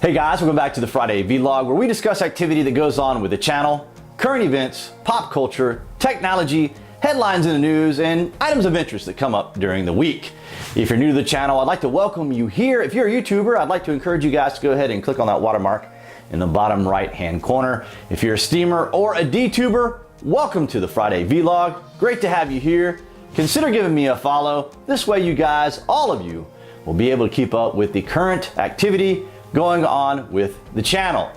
Hey guys, welcome back to the Friday Vlog, where we discuss activity that goes on with the channel, current events, pop culture, technology, headlines in the news, and items of interest that come up during the week. If you're new to the channel, I'd like to welcome you here. If you're a YouTuber, I'd like to encourage you guys to go ahead and click on that watermark in the bottom right-hand corner. If you're a steamer or a DTuber, welcome to the Friday Vlog. Great to have you here. Consider giving me a follow. This way you guys, all of you, will be able to keep up with the current activity going on with the channel.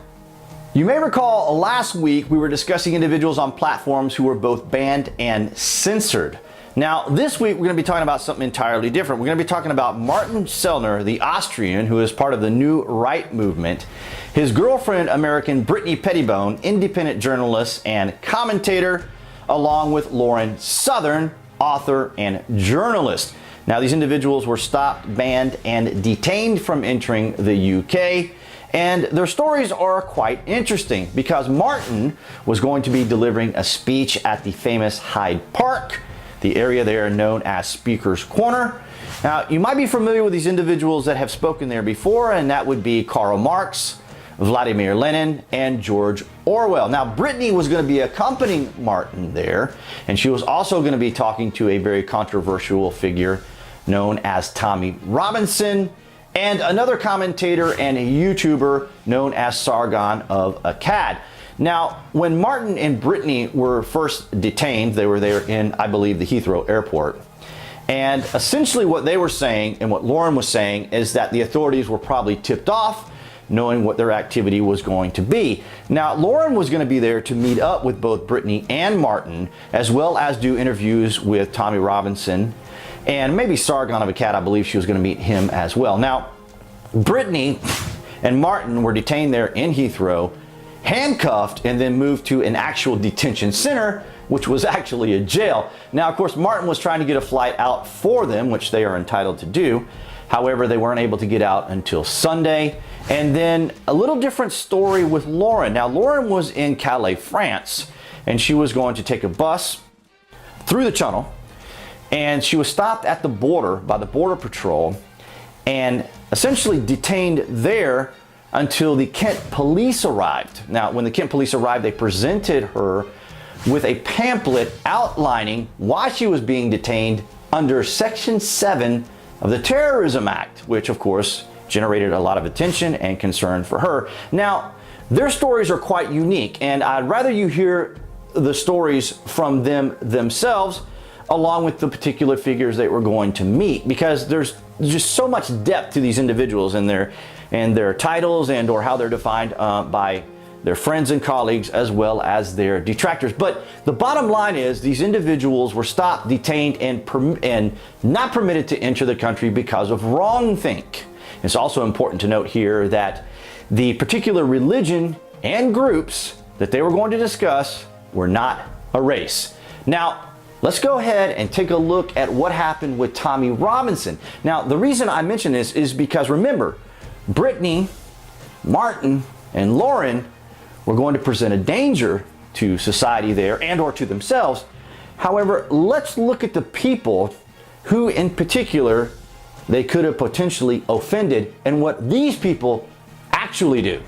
You may recall last week we were discussing individuals on platforms who were both banned and censored. Now this week we're going to be talking about something entirely different. We're going to be talking about Martin Sellner, the Austrian, who is part of the New Right movement, his girlfriend, American Brittany Pettibone, independent journalist and commentator, along with Laurensouthern, author and journalist. Now these individuals were stopped, banned, and detained from entering the UK. And their stories are quite interesting because Martin was going to be delivering a speech at the famous Hyde Park, the area there known as Speaker's Corner. Now, you might be familiar with these individuals that have spoken there before, and that would be Karl Marx, Vladimir Lenin, and George Orwell. Now, Brittany was going to be accompanying Martin there, and she was also going to be talking to a very controversial figure known as Tommy Robinson, and another commentator and a YouTuber known as Sargon of Akkad. Now, when Martin and Brittany were first detained, they were there in, I believe, the Heathrow airport. And essentially what they were saying and what Lauren was saying is that the authorities were probably tipped off, knowing what their activity was going to be. Now, Lauren was going to be there to meet up with both Brittany and Martin, as well as do interviews with Tommy Robinson, and maybe Sargon of Akkad. I believe she was going to meet him as well. Now, Brittany and Martin were detained there in Heathrow, handcuffed, and then moved to an actual detention center, which was actually a jail. Now, of course, Martin was trying to get a flight out for them, which they are entitled to do. However, they weren't able to get out until Sunday. And then a little different story with Lauren. Now, Lauren was in Calais, France, and she was going to take a bus through the Channel, and she was stopped at the border by the Border Patrol and essentially detained there until the Kent police arrived. Now, when the Kent police arrived, they presented her with a pamphlet outlining why she was being detained under Section 7 of the Terrorism Act, which of course generated a lot of attention and concern for her. Now, their stories are quite unique, and I'd rather you hear the stories from them themselves along with the particular figures they were going to meet, because there's just so much depth to these individuals and their titles and or how they're defined by their friends and colleagues as well as their detractors. But the bottom line is these individuals were stopped, detained, and not permitted to enter the country because of wrongthink. It's also important to note here that the particular religion and groups that they were going to discuss were not a race. Now, let's go ahead and take a look at what happened with Tommy Robinson. Now, the reason I mention this is because, remember, Brittany, Martin, and Lauren were going to present a danger to society there and or to themselves. However, let's look at the people who in particular they could have potentially offended and what these people actually do.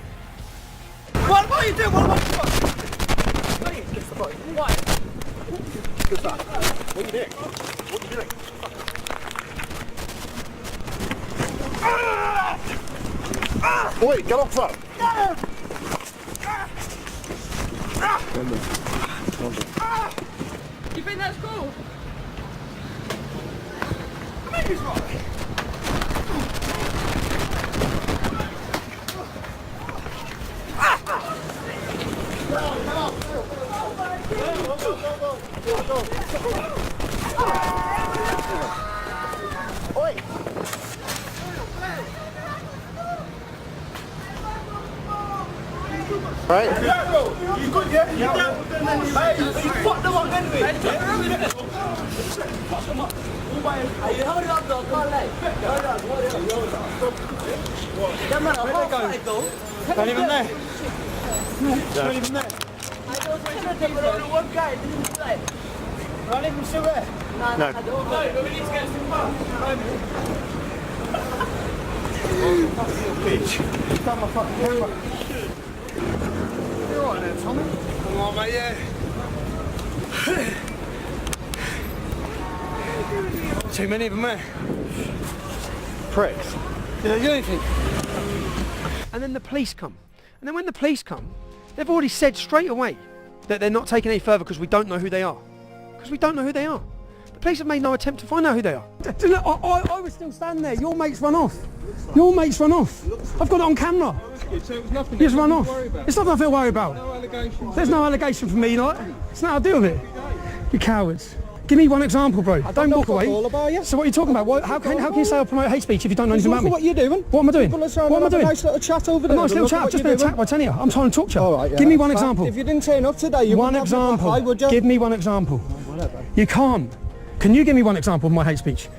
What are you doing? What are you doing? What? What are you doing? What are you doing? Oi, get off that! You think that's cool? Come here, he's right. Oi! Right? You good, yeah? Hey, you fucked them up anyway. Fuck them up. You hold it up though, can't let. Hold it up. Yeah, man, I'll go. Don't even there. Don't even there. I don't know one guy didn't play. Run him still there? No. I don't know. No, but we need to get some fun. Bitch. Got my fucking camera. You alright there, Tommy? I'm alright, mate, yeah. Too many of them there. Pricks. Did they do anything? And then the police come. And then when the police come, they've already said straight away that they're not taking any further because we don't know who they are. Because we don't know who they are. The police have made no attempt to find out who they are. I was still standing there. Your mates run off. Your mates run off. I've got it on camera. So it was nothing. You just run off. It's not nothing to worry about. No allegations. There's no allegation for me, like. It's not how I deal with it. You cowards. Give me one example, bro. Don't walk away. So what are you talking about? How can you say I promote hate speech if you don't know anything about me? What are you doing? What am I doing? What am I doing? Nice little chat over there. A nice little chat. I've just been attacked by Tanya. I'm trying to talk to you. All right, yeah, give me one example. If you didn't turn up today, you one example. would you? Give me one example. Whatever. You can't. Can you give me one example of my hate speech?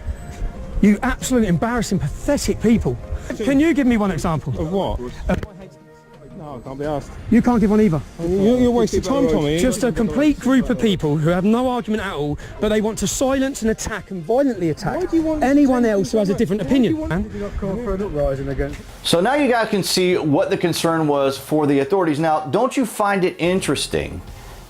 You absolutely embarrassing, pathetic people. Can you give me one example? Of what? No, I can't be asked. You can't give one either. You're wasting time, Tommy. Just a complete group of people who have no argument at all, but they want to silence and attack and violently attack anyone else who has a different opinion. So now you guys can see what the concern was for the authorities. Now, don't you find it interesting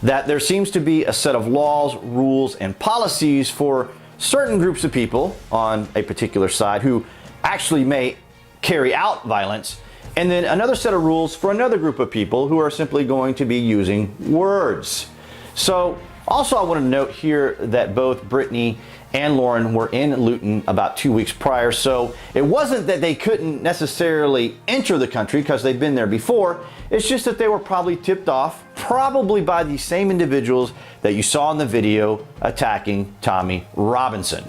that there seems to be a set of laws, rules, and policies for certain groups of people on a particular side who actually may carry out violence, and then another set of rules for another group of people who are simply going to be using words. So also I want to note here that both Brittany and Lauren were in Luton about 2 weeks prior, so it wasn't that they couldn't necessarily enter the country because they'd been there before. It's just that they were probably tipped off, probably by the same individuals that you saw in the video attacking Tommy Robinson.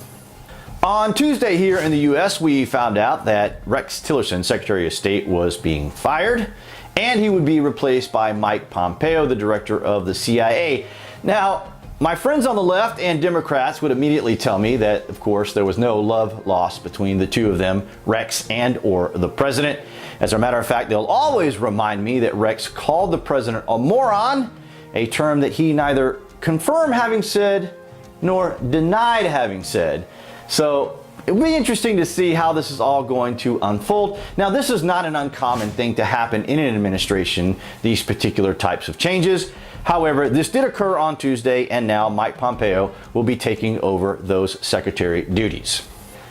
On Tuesday here in the US, we found out that Rex Tillerson, Secretary of State, was being fired, and he would be replaced by Mike Pompeo, the director of the CIA. Now, my friends on the left and Democrats would immediately tell me that, of course, there was no love lost between the two of them, Rex and or the president. As a matter of fact, they'll always remind me that Rex called the president a moron, a term that he neither confirmed having said nor denied having said. So it'll be interesting to see how this is all going to unfold. Now, this is not an uncommon thing to happen in an administration, these particular types of changes. However, this did occur on Tuesday, and now Mike Pompeo will be taking over those secretary duties.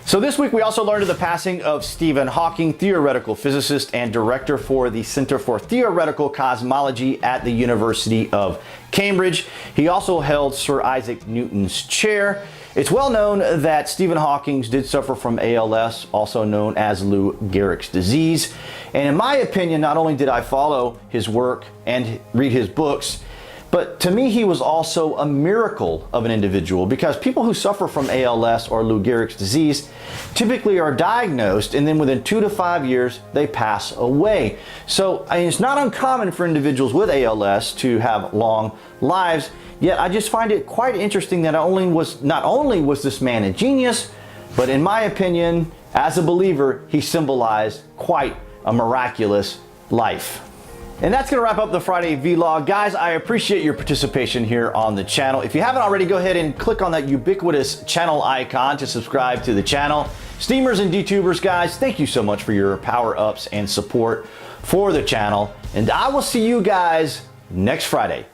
So this week we also learned of the passing of Stephen Hawking, theoretical physicist and director for the Center for Theoretical Cosmology at the University of Cambridge. He also held Sir Isaac Newton's chair. It's well known that Stephen Hawking did suffer from ALS, also known as Lou Gehrig's disease. And in my opinion, not only did I follow his work and read his books, but to me, he was also a miracle of an individual, because people who suffer from ALS or Lou Gehrig's disease typically are diagnosed, and then within 2 to 5 years, they pass away. So it's not uncommon for individuals with ALS to have long lives. Yet I just find it quite interesting that not only was this man a genius, but in my opinion, as a believer, he symbolized quite a miraculous life. And that's going to wrap up the Friday vlog. Guys, I appreciate your participation here on the channel. If you haven't already, go ahead and click on that ubiquitous channel icon to subscribe to the channel. Steamers and DTubers, guys, thank you so much for your power-ups and support for the channel. And I will see you guys next Friday.